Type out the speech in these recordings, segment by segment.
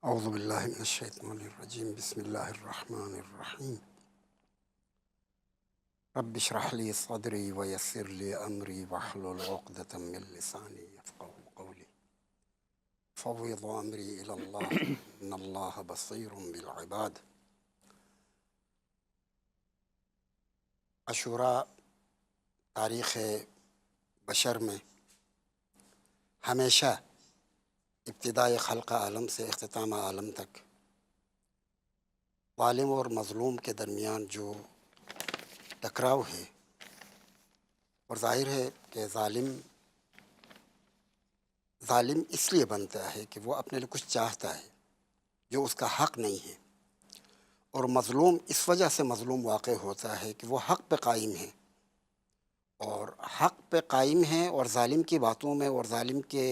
اعوذ باللہ من الشیطان الرجیم بسم اللہ الرحمن الرحیم رب اشرح لی صدری ویسر لی امری واحلل عقدۃ من لسانی یفقهوا قولی فوض امری الی اللہ ان اللہ بصیر بالعباد۔ عاشوراء تاریخ بشر میں ہمیشہ ابتدائی خلق عالم سے اختتام عالم تک ظالم اور مظلوم کے درمیان جو ٹکراؤ ہے، اور ظاہر ہے کہ ظالم اس لیے بنتا ہے کہ وہ اپنے لیے کچھ چاہتا ہے جو اس کا حق نہیں ہے، اور مظلوم اس وجہ سے مظلوم واقع ہوتا ہے کہ وہ حق پہ قائم ہے، اور حق پہ قائم ہے اور ظالم کی باتوں میں اور ظالم کی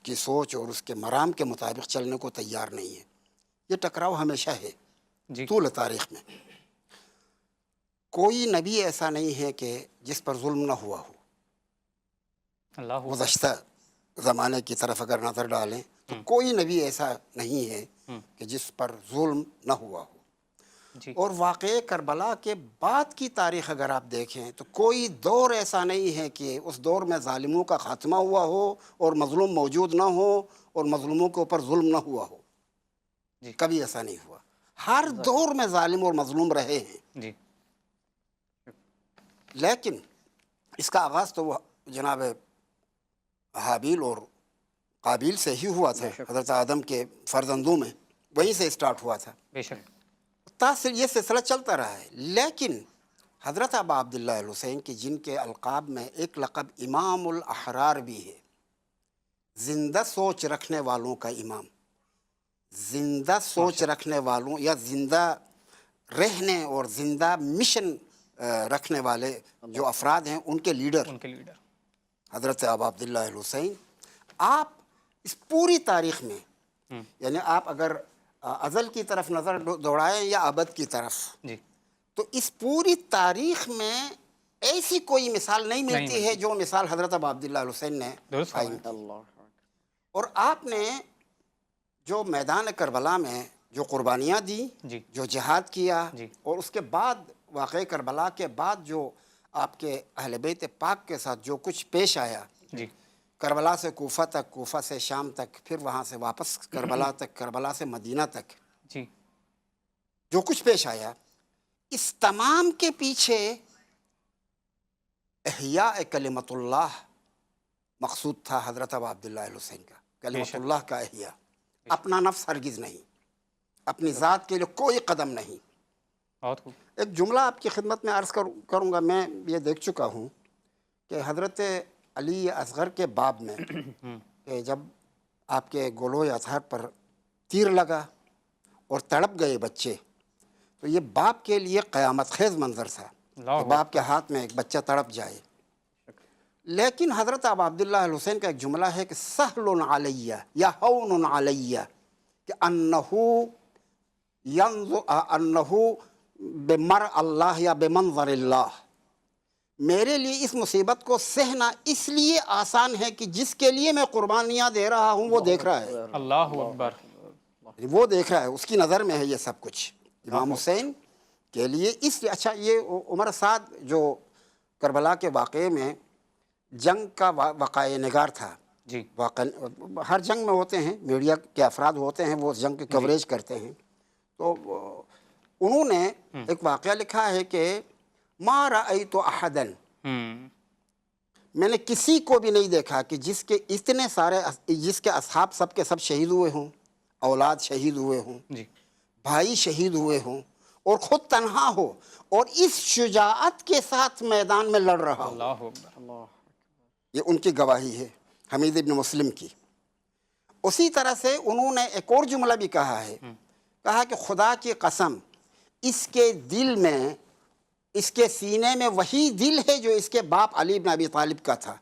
سوچ اور اس کے مرام کے مطابق چلنے کو تیار نہیں ہے۔ یہ ٹکراؤ ہمیشہ ہے جی طول تاریخ میں۔ کوئی نبی ایسا نہیں ہے کہ جس پر ظلم نہ ہوا ہو۔ اللہ گزشتہ زمانے کی طرف اگر نظر ڈالیں تو کوئی نبی ایسا نہیں ہے کہ جس پر ظلم نہ ہوا ہو۔ جی اور واقعے کربلا کے بعد کی تاریخ اگر آپ دیکھیں تو کوئی دور ایسا نہیں ہے کہ اس دور میں ظالموں کا خاتمہ ہوا ہو اور مظلوم موجود نہ ہو اور مظلوموں کے اوپر ظلم نہ ہوا ہو۔ جی کبھی ایسا نہیں ہوا۔ ہر دور میں ظالم اور مظلوم رہے ہیں، جی لیکن اس کا آغاز تو وہ جناب حابیل اور قابیل سے ہی ہوا تھا، حضرت آدم کے فرزندوں میں وہیں سے اسٹارٹ ہوا تھا۔ بے شک یہ سلسلہ چلتا رہا ہے، لیکن حضرت ابا عبداللہ الحسین کی جن کے القاب میں ایک لقب امام الاحرار بھی ہے، زندہ سوچ رکھنے والوں کا امام، زندہ سوچ رکھنے والوں یا زندہ رہنے اور زندہ مشن رکھنے والے جو افراد ہیں ان کے لیڈر ان کے لیڈر حضرت ابا عبداللہ الحسین۔ آپ اس پوری تاریخ میں یعنی آپ اگر ازل کی طرف نظر دوڑائیں یا ابد کی طرف، جی تو اس پوری تاریخ میں ایسی کوئی مثال نہیں ملتی ہے جو مثال حضرت ابا عبداللہ الحسین نے درست قائم فرمایا۔ کی۔ اور آپ نے جو میدان کربلا میں جو قربانیاں دی، جی جو جہاد کیا، جی اور اس کے بعد واقعہ کربلا کے بعد جو آپ کے اہل بیت پاک کے ساتھ جو کچھ پیش آیا، جی کربلا سے کوفہ تک، کوفہ سے شام تک، پھر وہاں سے واپس کربلا تک، کربلا سے مدینہ تک جی جو کچھ پیش آیا، اس تمام کے پیچھے احیاء کلمت اللہ مقصود تھا حضرت ابا عبداللہ الحسین کا۔ کلمت اللہ کا احیاء، اپنا نفس ہرگز نہیں، اپنی ذات کے لیے کوئی قدم نہیں۔ بہت خوب۔ ایک جملہ آپ کی خدمت میں عرض کروں گا، میں یہ دیکھ چکا ہوں کہ حضرت علی اصغر کے باب میں کہ جب آپ کے گلو اطہر پر تیر لگا اور تڑپ گئے بچے، تو یہ باپ کے لیے قیامت خیز منظر تھا کہ باپ کے ہاتھ میں ایک بچہ تڑپ جائے۔ لیکن حضرت ابا عبداللہ الحسین کا ایک جملہ ہے کہ سہل علیہ یا ہون علیہ، کہ انہو بمر اللہ یا بمنظر اللہ، میرے لیے اس مصیبت کو سہنا اس لیے آسان ہے کہ جس کے لیے میں قربانیاں دے رہا ہوں وہ دیکھ رہا ہے، اللہ اکبر۔ وہ دیکھ رہا ہے، اس کی نظر میں ہے یہ سب کچھ۔ امام حسین کے لیے اس لیے اچھا، یہ عمر سعد جو کربلا کے واقعے میں جنگ کا وقائع نگار تھا، جی ہر جنگ میں ہوتے ہیں، میڈیا کے افراد ہوتے ہیں، وہ اس جنگ کی کوریج کرتے ہیں، تو انہوں نے ایک واقعہ لکھا ہے کہ ما رأیت احدا، میں نے کسی کو بھی نہیں دیکھا کہ جس کے اتنے سارے، جس کے اصحاب سب کے سب شہید ہوئے ہوں، اولاد شہید ہوئے ہوں، جی بھائی شہید ہوئے ہوں، اور خود تنہا ہو اور اس شجاعت کے ساتھ میدان میں لڑ رہا ہو۔ اللہ اکبر۔ یہ ان کی گواہی ہے، حمید ابن مسلم کی۔ اسی طرح سے انہوں نے ایک اور جملہ بھی کہا ہے، کہا کہ خدا کی قسم، اس کے دل میں، اس کے سینے میں وہی دل ہے جو اس کے باپ علی بن ابی طالب کا تھا،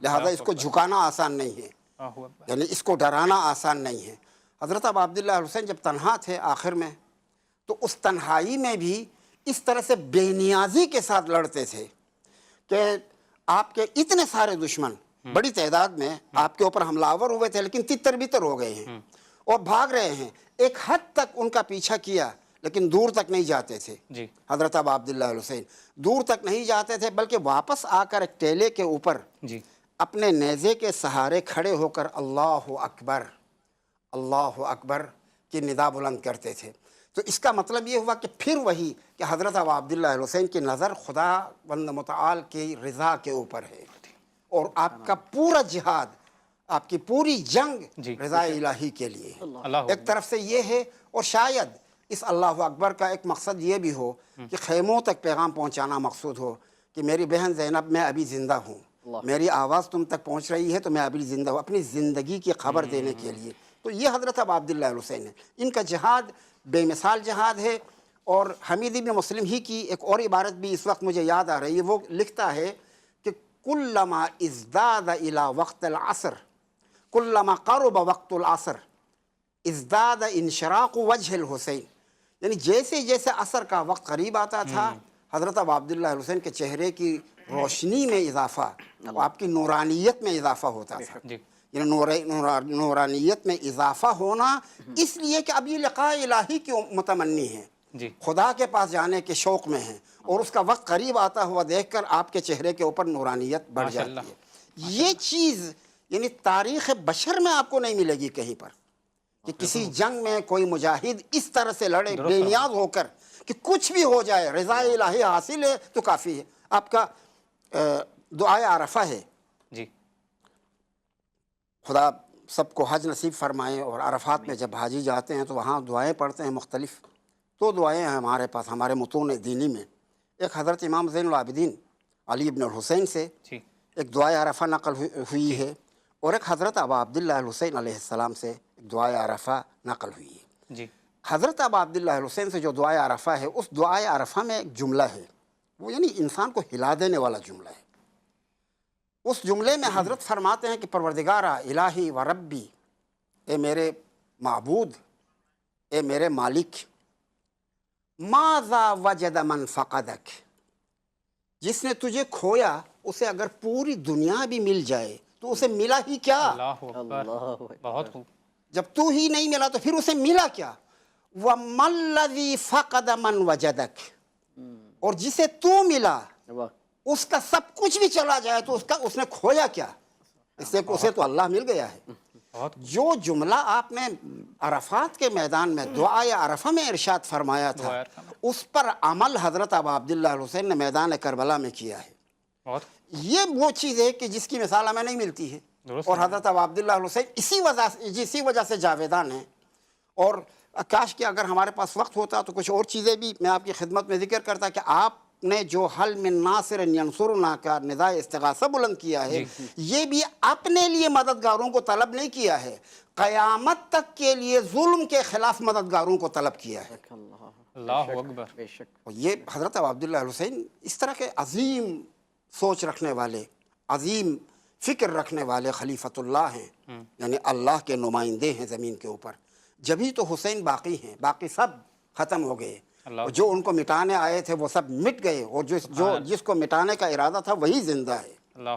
لہذا اس کو جھکانا آسان نہیں ہے، اللہ اکبر۔ یعنی اس کو ڈرانا آسان نہیں ہے۔ حضرت ابا عبداللہ حسین جب تنہا تھے آخر میں، تو اس تنہائی میں بھی اس طرح سے بے نیازی کے ساتھ لڑتے تھے کہ آپ کے اتنے سارے دشمن بڑی تعداد میں آپ کے اوپر حملہ آور ہوئے تھے، لیکن تتر بتر ہو گئے ہیں، اور بھاگ رہے ہیں. ایک حد تک ان کا پیچھا کیا لیکن دور تک نہیں جاتے تھے. جی حضرت ابا عبداللہ الحسین دور تک نہیں جاتے تھے بلکہ واپس آ کر ایک ٹیلے کے اوپر جی اپنے نیزے کے سہارے کھڑے ہو کر اللہ اکبر اللہ اکبر کی ندا بلند کرتے تھے. تو اس کا مطلب یہ ہوا کہ پھر وہی کہ حضرت ابا عبداللہ الحسین کی نظر خدا بند متعال کی رضا کے اوپر ہے اور آپ کا پورا جہاد آپ کی پوری جنگ جی. رضا الہی کے لیے ہے. اللہ ایک طرف سے یہ ہے اور شاید اس اللہ اکبر کا ایک مقصد یہ بھی ہو کہ خیموں تک پیغام پہنچانا مقصود ہو کہ میری بہن زینب میں ابھی زندہ ہوں, میری آواز تم تک پہنچ رہی ہے تو میں ابھی زندہ ہوں, اپنی زندگی کی خبر دینے کے لیے. تو یہ حضرت ابا عبداللہ الحسین ہے. ان کا جہاد بے مثال جہاد ہے. اور حمید ابن مسلم ہی کی ایک اور عبارت بھی اس وقت مجھے یاد آ رہی ہے. وہ لکھتا ہے کہ کلما ازداد الی وقت العصر کلما قرب وقت العصر ازداد انشراق وجہ الحسین. یعنی جیسے جیسے عصر کا وقت قریب آتا تھا حضرت ابا عبداللہ الحسین کے چہرے کی روشنی میں اضافہ, آپ کی نورانیت میں اضافہ ہوتا تھا. جی یعنی نورانیت میں اضافہ ہونا اس لیے کہ اب یہ لقاء الہی کی متمنی ہے, جی خدا کے پاس جانے کے شوق میں ہیں اور اس کا وقت قریب آتا ہوا دیکھ کر آپ کے چہرے کے اوپر نورانیت بڑھ ماشاء جاتی اللہ. ہے. یہ چیز یعنی تاریخ بشر میں آپ کو نہیں ملے گی کہیں پر کہ کسی جنگ میں کوئی مجاہد اس طرح سے لڑے بے نیاز ہو کر کہ کچھ بھی ہو جائے رضا الہی حاصل ہے تو کافی ہے. آپ کا دعائے عرفہ ہے, جی خدا سب کو حج نصیب فرمائے. اور عرفات میں جب حاجی جاتے ہیں تو وہاں دعائیں پڑھتے ہیں مختلف. تو دعائیں ہیں ہمارے پاس ہمارے متون دینی میں. ایک حضرت امام زین العابدین علی ابن الحسین سے جی ایک دعائے عرفہ نقل ہوئی ہے اور ایک حضرت ابا عبداللہ الحسین علیہ السلام سے ایک دعائے عرفہ نقل ہوئی ہے. جی حضرت ابا عبداللہ الحسین سے جو دعائے عرفہ ہے اس دعائے عرفہ میں ایک جملہ ہے, وہ یعنی انسان کو ہلا دینے والا جملہ ہے. اس جملے میں حضرت فرماتے ہیں کہ پروردگارا الہی و ربی, اے میرے معبود, اے میرے مالک, ماذا وجد من فقدک, جس نے تجھے کھویا اسے اگر پوری دنیا بھی مل جائے تو اسے ملا ہی کیا؟ اللہ اکبر. بہت خوب. جب تو ہی نہیں ملا تو پھر اسے ملا کیا؟ وَمَا الَّذِي فَقَدَ مَنْ وَجَدَكَ, اور جسے تو ملا اس کا سب کچھ بھی چلا جائے تو اس نے کھویا کیا؟ اس سے اسے تو اللہ مل گیا ہے. بہت جو جملہ آپ نے عرفات کے میدان میں دعائے عرفہ میں ارشاد فرمایا تھا دعائے عرفہ اس پر عمل حضرت ابا عبداللہ الحسین نے میدان کربلا میں کیا ہے. بہت یہ وہ چیز ہے کہ جس کی مثال ہمیں نہیں ملتی ہے. درست اور حضرت ابا عبداللہ الحسین اسی وجہ سے جاویدان ہیں. اور کاش کہ اگر ہمارے پاس وقت ہوتا تو کچھ اور چیزیں بھی میں آپ کی خدمت میں ذکر کرتا کہ آپ نے جو حل من ناصر ینصرنا کا نداء استغاثہ بلند کیا ہے یہ بھی اپنے لیے مددگاروں کو طلب نہیں کیا ہے, قیامت تک کے لیے ظلم کے خلاف مددگاروں کو طلب کیا ہے. اللہ اکبر. بے شک. اور یہ حضرت ابا عبداللہ الحسین اس طرح کے عظیم سوچ رکھنے والے, عظیم فکر رکھنے والے خلیفۃ اللہ ہیں, یعنی اللہ کے نمائندے ہیں زمین کے اوپر. جبھی تو حسین باقی ہیں, باقی سب ختم ہو گئے. اور جو ان کو مٹانے آئے تھے وہ سب مٹ گئے, اور جس کو مٹانے کا ارادہ تھا وہی زندہ ہے. اللہ